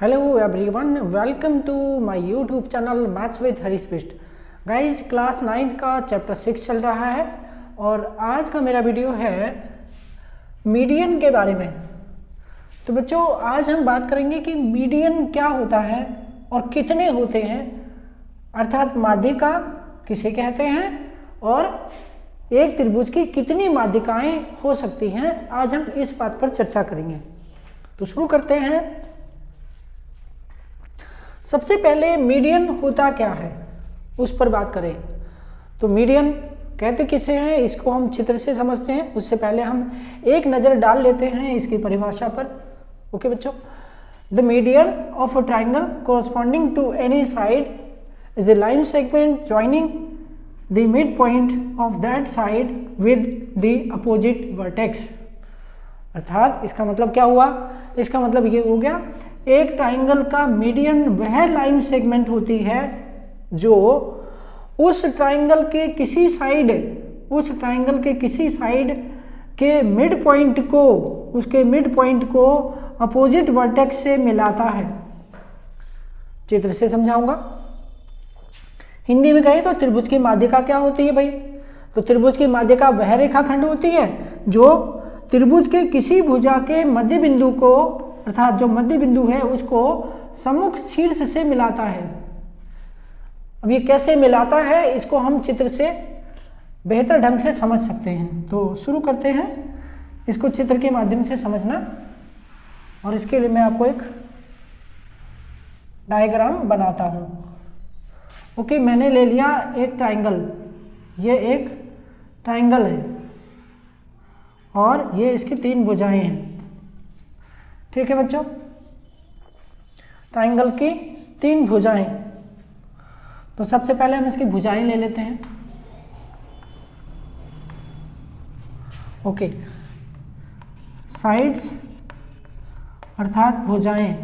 Hello everyone, welcome to my YouTube channel maths with Harish Bisht. Guys, class 9 का chapter 6 चल रहा है और आज का मेरा वीडियो है मीडियन के बारे में। तो बच्चों, आज हम बात करेंगे कि मीडियन क्या होता है और कितने होते हैं, अर्थात माध्यिका किसे कहते हैं और एक त्रिभुज की कितनी माध्यिकाएं हो सकती हैं। आज हम इस बात पर चर्चा करेंगे। तो शुरू करते हैं। सबसे पहले मीडियन होता क्या है उस पर बात करें। तो मीडियन कहते किसे हैं, इसको हम चित्र से समझते हैं। उससे पहले हम एक नज़र डाल लेते हैं इसकी परिभाषा पर। ओके बच्चों, the median of a triangle corresponding to any side is the line segment joining the mid point of that side with the opposite vertex. अर्थात इसका मतलब क्या हुआ, इसका मतलब ये हो गया, एक ट्राइंगल का मीडियन वह लाइन सेगमेंट होती है जो उस ट्राइंगल के किसी साइड के मिड पॉइंट को, उसके मिड पॉइंट को अपोजिट वर्टेक्स से मिलाता है। चित्र से समझाऊंगा। हिंदी में कहें तो त्रिभुज की माध्यिका क्या होती है भाई? तो त्रिभुज की माध्यिका वह रेखाखंड होती है जो त्रिभुज के किसी भुजा के मध्य बिंदु को, अर्थात जो मध्य बिंदु है उसको सम्मुख शीर्ष से मिलाता है। अब ये कैसे मिलाता है, इसको हम चित्र से बेहतर ढंग से समझ सकते हैं। तो शुरू करते हैं इसको चित्र के माध्यम से समझना। और इसके लिए मैं आपको एक डायग्राम बनाता हूँ। ओके, मैंने ले लिया एक ट्राइंगल। ये एक ट्राइंगल है और ये इसकी 3 भुजाएं हैं। ठीक है बच्चों, ट्राइंगल की 3 भुजाएं। तो सबसे पहले हम इसकी भुजाएं ले लेते हैं। ओके, साइड्स अर्थात भुजाएं।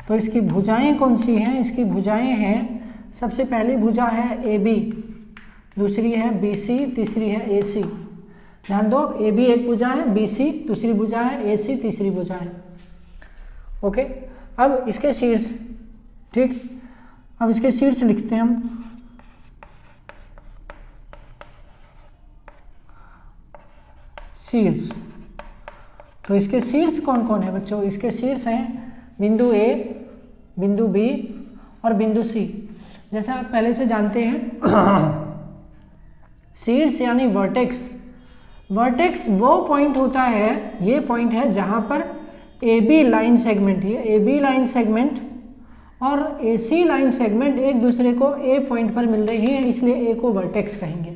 तो इसकी भुजाएं कौन सी हैं? इसकी भुजाएं हैं, सबसे पहली भुजा है AB, दूसरी है BC, तीसरी है AC। ध्यान दो, AB एक भुजा है, BC दूसरी भुजा है, AC तीसरी भुजा है। ओके, अब इसके शीर्ष, ठीक, अब इसके शीर्ष लिखते हैं हम। शीर्ष। तो इसके शीर्ष कौन कौन है बच्चों? इसके शीर्ष हैं बिंदु A, बिंदु B और बिंदु C। जैसा आप पहले से जानते हैं शीर्ष यानी वर्टेक्स। वर्टेक्स वो पॉइंट होता है, ये पॉइंट है जहां पर AB लाइन सेगमेंट, ये AB लाइन सेगमेंट और AC लाइन सेगमेंट एक दूसरे को A पॉइंट पर मिल रही है, इसलिए A को वर्टेक्स कहेंगे।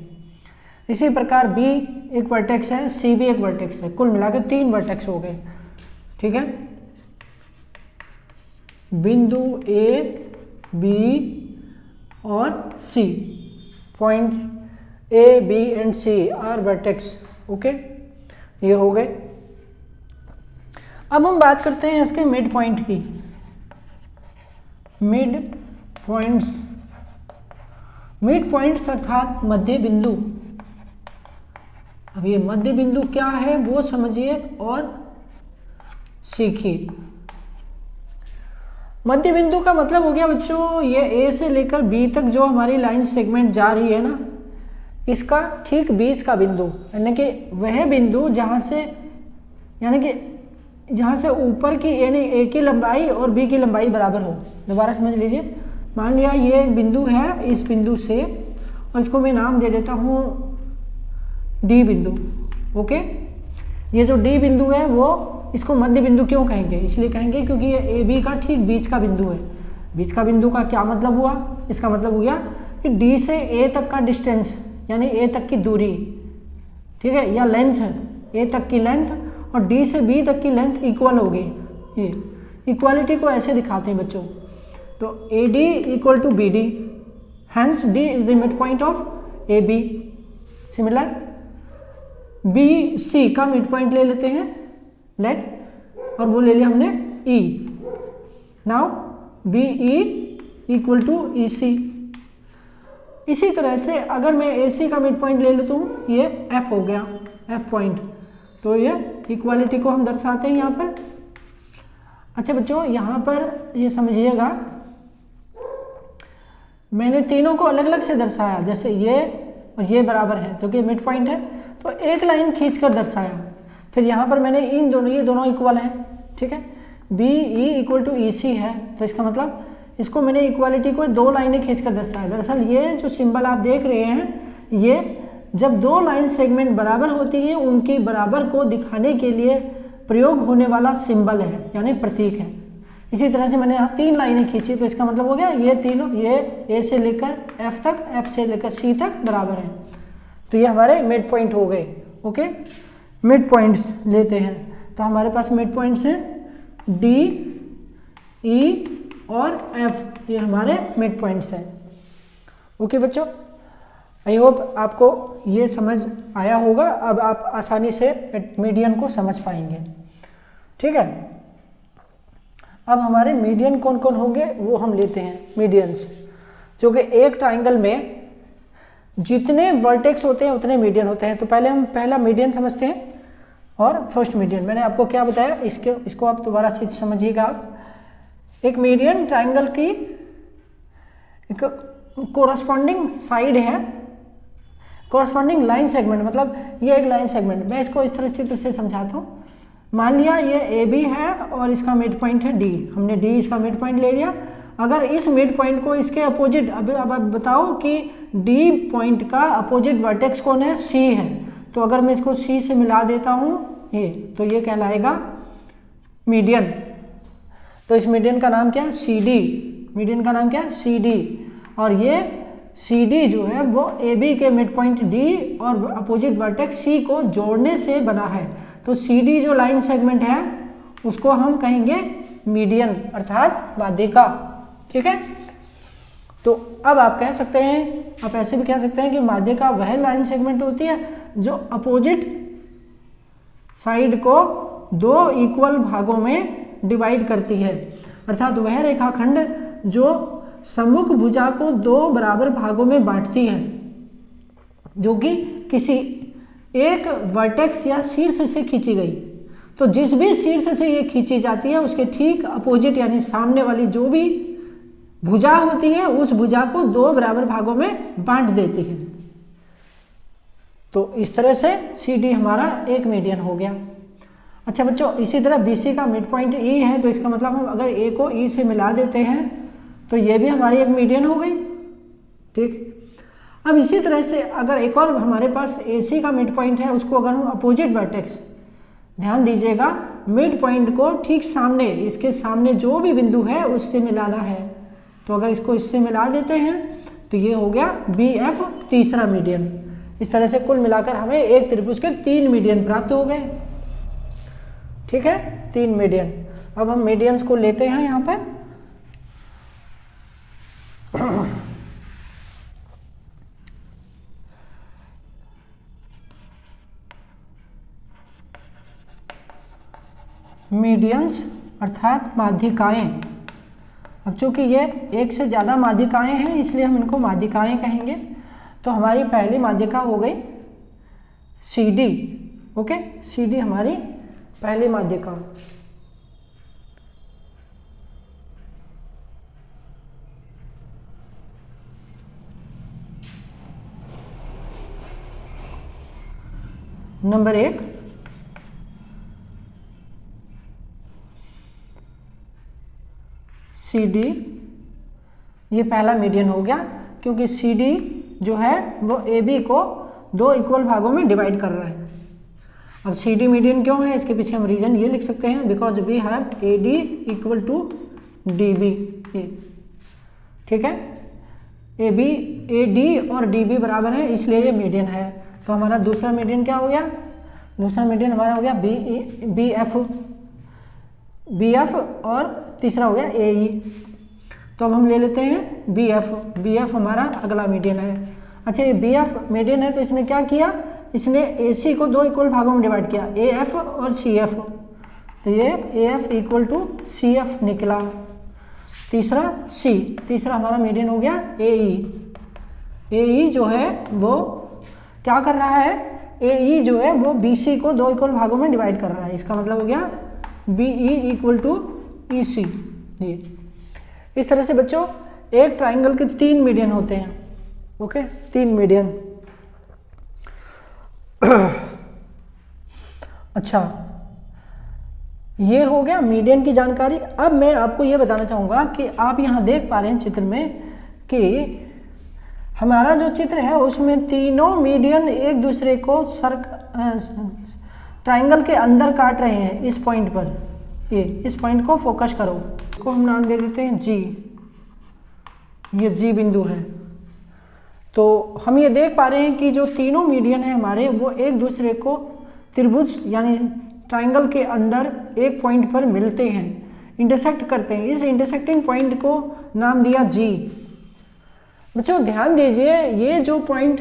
इसी प्रकार B एक वर्टेक्स है, C भी एक वर्टेक्स है। कुल मिलाकर 3 वर्टेक्स हो गए। ठीक है, बिंदु A, B और C, points A, B and C are vertex. Okay, ये हो गए। अब हम बात करते हैं इसके मिड पॉइंट की। मिड पॉइंट्स अर्थात मध्य बिंदु। अब ये मध्य बिंदु क्या है वो समझिए और सीखिए। मध्य बिंदु का मतलब हो गया बच्चों, ये A से लेकर B तक जो हमारी लाइन सेगमेंट जा रही है ना, इसका ठीक बीच का बिंदु, यानी कि वह बिंदु जहाँ से ऊपर की यानी A की लंबाई और B की लंबाई बराबर हो। दोबारा समझ लीजिए, मान लिया ये एक बिंदु है, इस बिंदु से, और इसको मैं नाम दे देता हूँ D बिंदु। ओके, ये जो D बिंदु है वो, इसको मध्य बिंदु क्यों कहेंगे? इसलिए कहेंगे क्योंकि ये AB का ठीक बीच का बिंदु है। बीच का बिंदु का क्या मतलब हुआ? इसका मतलब हो गया कि D से A तक का डिस्टेंस, यानी A तक की दूरी, ठीक है, या लेंथ, A तक की लेंथ और D से B तक की लेंथ इक्वल होगी। ये इक्वालिटी को ऐसे दिखाते हैं बच्चों। तो AD equal to BD, hence D is the mid point of AB। Similar BC का मिड पॉइंट ले लेते हैं, लेट, और वो ले लिया हमने E। Now BE equal to EC। इसी तरह से अगर मैं AC का मिड पॉइंट ले लेता हूँ, ये F हो गया, F पॉइंट। तो ये इक्वालिटी को हम दर्शाते हैं यहाँ पर। अच्छा बच्चों, यहाँ पर ये समझिएगा, मैंने तीनों को अलग अलग से दर्शाया, जैसे ये और ये बराबर है क्योंकि मिड पॉइंट है, तो एक लाइन खींचकर दर्शाया। फिर यहाँ पर मैंने इन दोनों, ये दोनों इक्वल हैं, ठीक है, बी ई इक्वल टू ई सी है, तो इसका मतलब इसको मैंने इक्वालिटी को दो लाइनें खींचकर दर्शाया। दरअसल ये जो सिंबल आप देख रहे हैं, ये जब दो लाइन सेगमेंट बराबर होती है उनकी बराबर को दिखाने के लिए प्रयोग होने वाला सिंबल है, यानी प्रतीक है। इसी तरह से मैंने यहाँ तीन लाइनें खींची, तो इसका मतलब हो गया ये तीनों, ये ए से लेकर एफ तक, एफ से लेकर सी तक बराबर हैं, तो ये हमारे मिड पॉइंट हो गए। ओके, मिड पॉइंट्स लेते हैं, तो हमारे पास मिड पॉइंट्स हैं डी, ई और एफ, ये हमारे मिड पॉइंट्स हैं। ओके बच्चों, आई होप आपको ये समझ आया होगा। अब आप आसानी से मीडियन को समझ पाएंगे, ठीक है। अब हमारे मीडियन कौन कौन होंगे वो हम लेते हैं। मीडियंस जो कि एक ट्राइंगल में जितने वर्टेक्स होते हैं उतने मीडियन होते हैं। तो पहले हम पहला मीडियन समझते हैं और फर्स्ट मीडियन। मैंने आपको क्या बताया, इसको आप दोबारा से समझिएगा। आप एक मीडियन ट्राइंगल की एक कोरस्पॉन्डिंग साइड है, कोरस्पॉन्डिंग लाइन सेगमेंट, मतलब ये एक लाइन सेगमेंट। मैं इसको इस तरह चित्र से समझाता हूँ। मान लिया ये ए बी है और इसका मिड पॉइंट है डी, हमने डी इसका मिड पॉइंट ले लिया। अगर इस मिड पॉइंट को इसके अपोजिट, अब आप बताओ कि डी पॉइंट का अपोजिट वर्टेक्स कौन है, सी है, तो अगर मैं इसको सी से मिला देता हूँ ये, तो ये कहलाएगा मीडियन। तो इस मीडियन का नाम क्या है, सी डी। मीडियन का नाम क्या है, सी डी। और ये सी डी जो है वो ए बी के मिड पॉइंट डी और अपोजिट वर्टेक्स सी को जोड़ने से बना है। तो सी डी जो लाइन सेगमेंट है उसको हम कहेंगे मीडियन, अर्थात माध्यिका, ठीक है। तो अब आप कह सकते हैं, आप ऐसे भी कह सकते हैं कि माध्यिका वह लाइन सेगमेंट होती है जो अपोजिट साइड को दो इक्वल भागों में डिवाइड करती है, अर्थात वह रेखाखंड जो सम्मुख भुजा को दो बराबर भागों में बांटती है, जो कि किसी एक वर्टेक्स या शीर्ष से खींची गई। तो जिस भी शीर्ष से ये खींची जाती है उसके ठीक अपोजिट यानी सामने वाली जो भी भुजा होती है उस भुजा को दो बराबर भागों में बांट देती है। तो इस तरह से सी डी हमारा एक मीडियन हो गया। अच्छा बच्चों, इसी तरह बी सी का मिड पॉइंट ई है, तो इसका मतलब हम अगर ए को ई से मिला देते हैं तो ये भी हमारी एक मीडियन हो गई, ठीक। अब इसी तरह से अगर एक और हमारे पास ए सी का मिड पॉइंट है, उसको अगर हम अपोजिट वर्टेक्स, ध्यान दीजिएगा, मिड पॉइंट को ठीक सामने, इसके सामने जो भी बिंदु है उससे मिलाना है, तो अगर इसको इससे मिला देते हैं तो ये हो गया बी एफ, तीसरा मीडियन। इस तरह से कुल मिलाकर हमें एक त्रिभुज के तीन मीडियन प्राप्त हो गए, ठीक है, तीन मीडियन। अब हम मीडियंस को लेते हैं यहाँ पर। मीडियंस अर्थात माध्यिकाएं। अब चूंकि ये एक से ज़्यादा माध्यिकाएं हैं इसलिए हम इनको माध्यिकाएं कहेंगे। तो हमारी पहली माध्यिका हो गई C D, okay, C D हमारी पहली माध्यिका। नंबर एक, सी डी, ये पहला मीडियन हो गया क्योंकि सी डी जो है वो ए बी को दो इक्वल भागों में डिवाइड कर रहा है। अब सी डी मीडियन क्यों है, इसके पीछे हम रीजन ये लिख सकते हैं, because we have A D equal to D B, ठीक है, ए बी, ए डी और डी बी बराबर है इसलिए ये मीडियन है। तो हमारा दूसरा मीडियन क्या हो गया, दूसरा मीडियन हमारा हो गया बी एफ और तीसरा हो गया ए ई। तो अब हम ले लेते हैं बी एफ हमारा अगला मीडियन है। अच्छा, ये बी एफ मीडियन है तो इसने क्या किया, इसने ए सी को दो इक्वल भागों में डिवाइड किया, ए एफ और सी एफ, तो ये A F equal to C F निकला। तीसरा सी, तीसरा हमारा मीडियन हो गया ए ई जो है वो क्या कर रहा है, ए ई जो है वो बी सी को दो इक्वल भागों में डिवाइड कर रहा है। इसका मतलब हो गया B E equal to EC। ये इस तरह से बच्चों एक ट्राइंगल के 3 मीडियन होते हैं। Okay, 3 median. अच्छा, ये हो गया मीडियन की जानकारी। अब मैं आपको ये बताना चाहूँगा कि आप यहाँ देख पा रहे हैं चित्र में कि हमारा जो चित्र है उसमें तीनों मीडियन एक दूसरे को ट्राइंगल के अंदर काट रहे हैं इस पॉइंट पर। ये इस पॉइंट को फोकस करो, इसको हम नाम दे देते हैं G। ये G बिंदु है। तो हम ये देख पा रहे हैं कि जो तीनों मीडियन है हमारे वो एक दूसरे को त्रिभुज यानी ट्राइंगल के अंदर एक पॉइंट पर मिलते हैं, इंटरसेक्ट करते हैं। इस इंटरसेक्टिंग पॉइंट को नाम दिया G। बच्चों ध्यान दीजिए, ये जो पॉइंट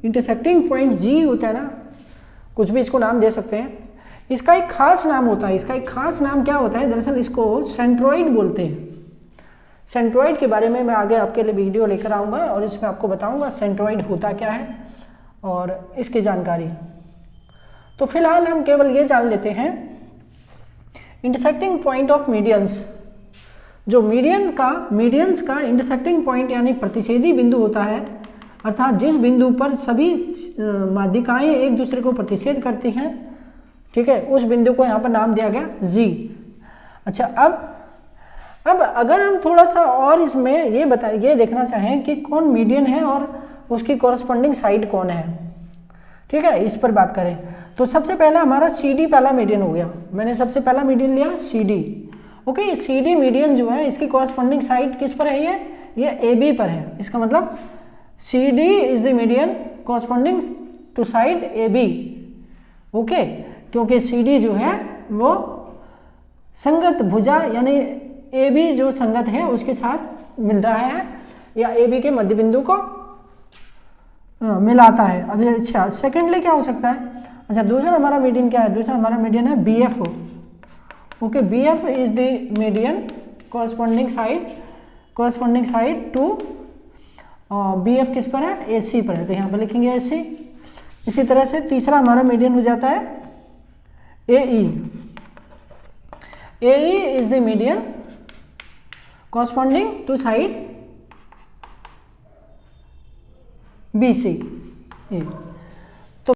इंटरसेक्टिंग पॉइंट G होता है ना, कुछ भी इसको नाम दे सकते हैं, इसका एक खास नाम होता है। इसका एक खास नाम क्या होता है? दरअसल इसको सेंट्रोइड बोलते हैं। सेंट्रोइड के बारे में मैं आगे आपके लिए वीडियो लेकर आऊँगा और इसमें आपको बताऊँगा सेंट्रोइड होता क्या है और इसकी जानकारी। तो फिलहाल हम केवल ये जान लेते हैं इंटरसेक्टिंग पॉइंट ऑफ मीडियंस। जो मीडियंस का इंटरसेक्टिंग पॉइंट यानी प्रतिच्छेदी बिंदु होता है, अर्थात जिस बिंदु पर सभी माध्यिकाएं एक दूसरे को प्रतिच्छेद करती हैं, ठीक है, उस बिंदु को यहाँ पर नाम दिया गया G। अच्छा, अब अगर हम थोड़ा सा और इसमें ये देखना चाहें कि कौन मीडियन है और उसकी कॉरस्पॉन्डिंग साइड कौन है, ठीक है, इस पर बात करें तो सबसे पहला हमारा CD पहला मीडियन हो गया। मैंने सबसे पहला मीडियन लिया CD। ओके, CD मीडियन जो है इसकी कॉरस्पॉन्डिंग साइड किस पर है? ये AB पर है। इसका मतलब CD is the median corresponding to side AB। Okay, क्योंकि CD जो है वो संगत भुजा यानी AB जो संगत है उसके साथ मिल रहा है या AB के मध्य बिंदु को मिलाता है। अभी अच्छा, सेकेंडली क्या हो सकता है? अच्छा, दूसरा हमारा मीडियन क्या है? दूसरा हमारा मीडियन है BF। Okay, BF is the median corresponding side to BF किस पर है? AC पर है, तो यहाँ पर लिखेंगे AC। इसी तरह से तीसरा हमारा मीडियन हो जाता है AE। AE is the median corresponding to side BC।